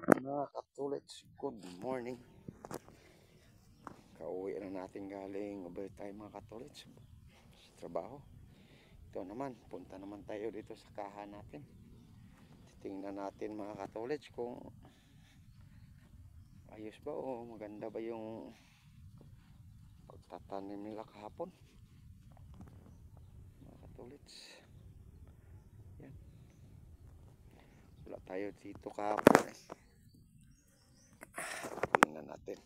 Mga katulits, good morning. Kauwi na natin galing overtime mga katulits sa trabaho. Ito naman, punta naman tayo dito sa kahan natin. Tingnan natin mga katulits kung ayos ba o maganda ba yung pagtatanim nila kahapon. Mga katulits, yan. Wala tayo dito kahapon eh. Tingnan natin.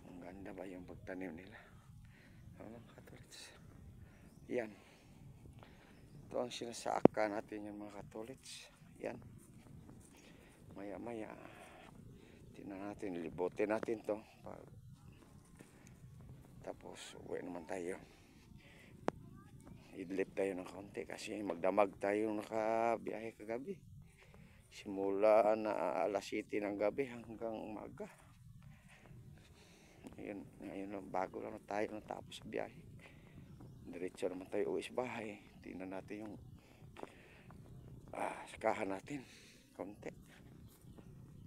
Maganda ba yung pagtanim nila? Mga katulits. Yan. Ito ang sinasaka natin yung mga katulits. Yan. Maya maya. Tingnan natin. Libotin natin to. Tapos uwi naman tayo. Idlip tayo ng kaunti kasi magdamag tayo nakabiyahe kagabi. Simula na alas 7 ng gabi hanggang umaga. Ngayon lang, bago lang tayo natapos sa biyahe. Diretso naman tayo uwi sa bahay. Tingnan natin yung sakahan natin. Kaunti.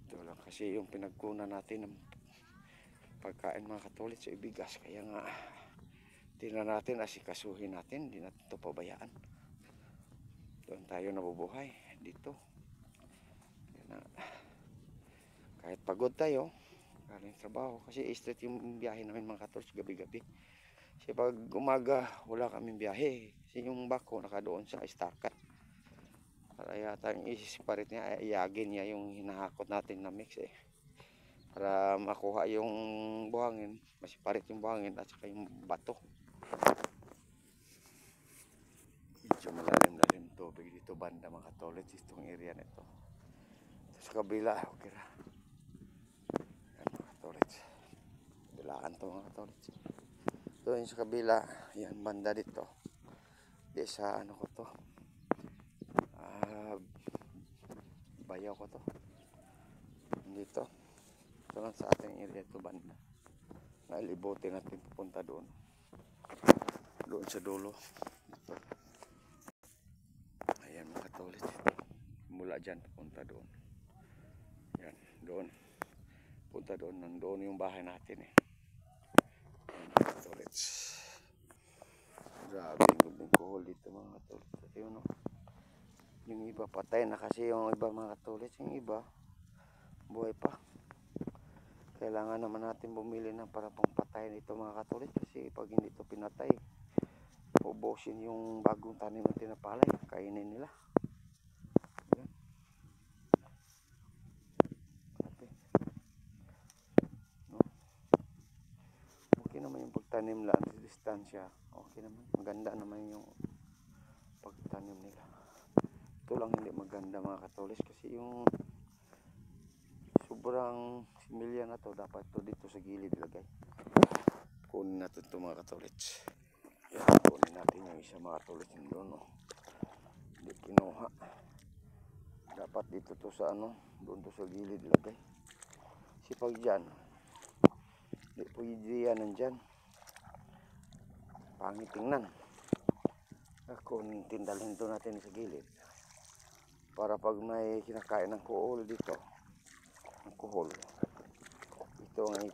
Ito lang kasi yung pinagkunan natin ng pagkain mga katulits sa ibigas. Kaya nga, tingnan natin, asikasuhin natin. Hindi natin ito pabayaan. Doon tayo nabubuhay. Dito. Kahit pagod tayo, galing trabaho. Kasi straight yung biyahe namin mga katulits gabi-gabi. Kasi pag umaga, wala kaming biyahe. Kasi yung bako nakadoon sa Starkat. Para yata yung isiparit niya, iyagin niya yung hinahakot natin na mix eh. Para makuha yung buhangin, masiparit yung buhangin at saka yung bato. Medyo malalim-lalim tubig dito banda mga katulits, itong area nito. Sa kabila, okay ra. Yan mga katulits. Bilaan to mga katulits. Doon sa kabila, yan banda dito. Di sa ano ko to. Bayaw ko to. Dito. Ito lang sa ating area ito banda. Nailibotin natin pupunta doon. Doon sa dulo. Dito. Ayan mga katulits. Mula dyan pupunta doon. Yan. Doon. Punta doon. Nandoon yung bahay natin eh. Ayan mga katulits. Grabe yung gubing kuhol dito mga katulits. Yun o. Yung iba patay na kasi yung iba mga katulits. Yung iba buhay pa. Kailangan naman natin bumili ng para pang patay nito mga katulits. Kasi pag hindi ito pinatay, ubusin yung bagong tanim na tinapalay. Kainin nila. Yan. Okay. No? Okay naman yung pagtanim lang sa distansya. Okay naman. Maganda naman yung pagtanim nila. Ito lang hindi maganda mga katulits kasi yung sobrang similya na to dapat to dito sa gilid ilagay. Kunin natin ito mga katulits. Yan, kunin natin yung isa mga katulits yung doon oh. Hindi kinuha. Dapat dito to sa ano, doon to sa gilid ilagay. Kasi pag dyan, hindi pwede yan nandyan. Pangit tingnan. Kunin tindalhin to natin sa gilid. Para pag may kinakain ng kuhol dito, ang kuhol, ito ang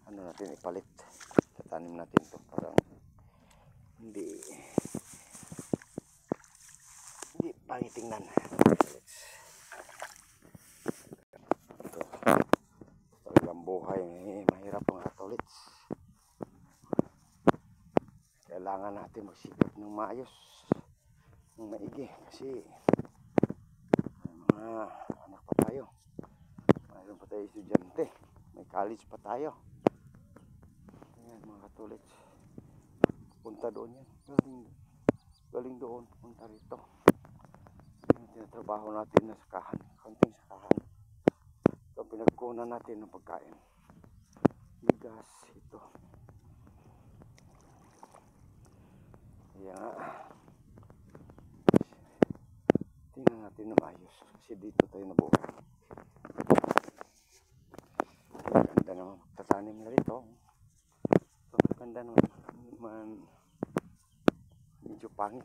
ano natin ipalit. Tatanim natin to parang hindi pangitingnan. Ito talagang buhay mahirap mga katulits. Kailangan natin magsikap ng maayos, ng maigi kasi mga anak pa tayo, mayroon pa tayo estudyante, may college pa tayo. Ayan mga katulits, punta doon yan, galing doon, punta rito. Yung tinatrabaho natin na sakahan, kaunting sakahan. Ito pinagkunan natin ng pagkain, bigas, ito. Kaya tingnan natin na maayos kasi dito tayo nabuhay. Ganda naman magtatanim na rito. Ganda naman, medyo pangit.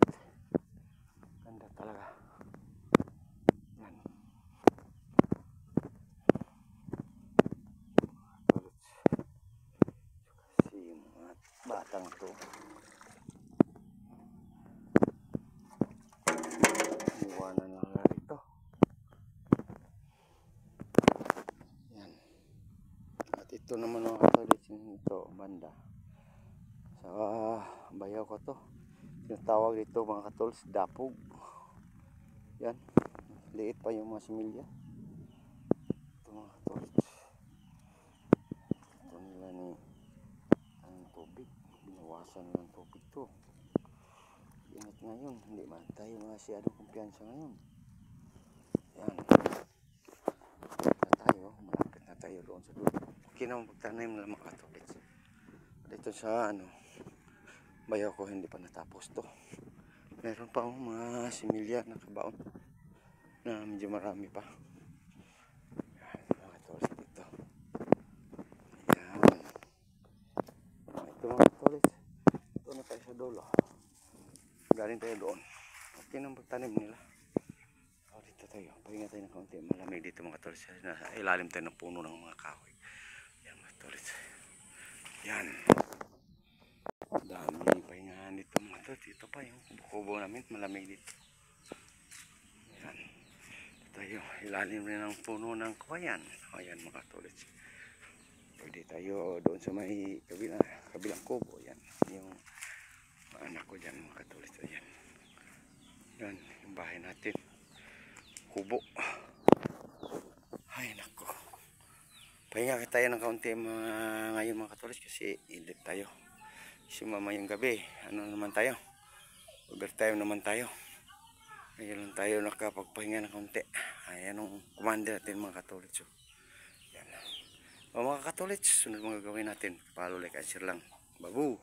Ganda talaga. Yan. Ito naman mga katolis, ito banda sa bayaw ko to. Tinatawag dito mga katolis, dapog. Yan, liit pa yung mga similya. Ito mga katolis, ito nila ni ang tubig, binawasan ng tubig to. Ingat ngayon, hindi man tayo masyadong kumpiyansa ngayon. Yan, malapit na tayo doon sa dulo. Kinamagtanim na mga katolis. Dito sa bayaw ko hindi pa natapos to. Meron pa mga similya na kabaon na medyo marami pa. Yan, mga katolis dito. Yan. Ito mga katolis. Ito na tayo sa dulo. Galing tayo doon. Okay nang pagtanim nila. So, dito tayo. Pahinga tayo ng kaunti. Malamig dito mga katolis. Nasa ilalim tayo ng puno ng mga kahoy. Yan mga katolis. Yan. Dami pahingahan dito mga katolis. Ito pa yung kubo namin. Malamig dito. Yan. Ito tayo. Ilalim rin ng puno ng kawayan. Ayan mga katolis. Pwede tayo doon sa may kabilang kubo. Yan. Yung anak ko dyan mga katolis. Ayan. Yan. Yung bahay natin. Kubo. Ay nako. Pahinga tayo ng kaunti ngayon mga katolis kasi edit tayo. Kasi mamayang gabi, ano naman tayo? Overtime naman tayo. Ngayon lang tayo nakapagpahinga ng kaunti. Ayan ang commander natin mga katolis. So, yan. O mga katolis, sunod mga gawin natin. Follow, like, and share lang. Babu!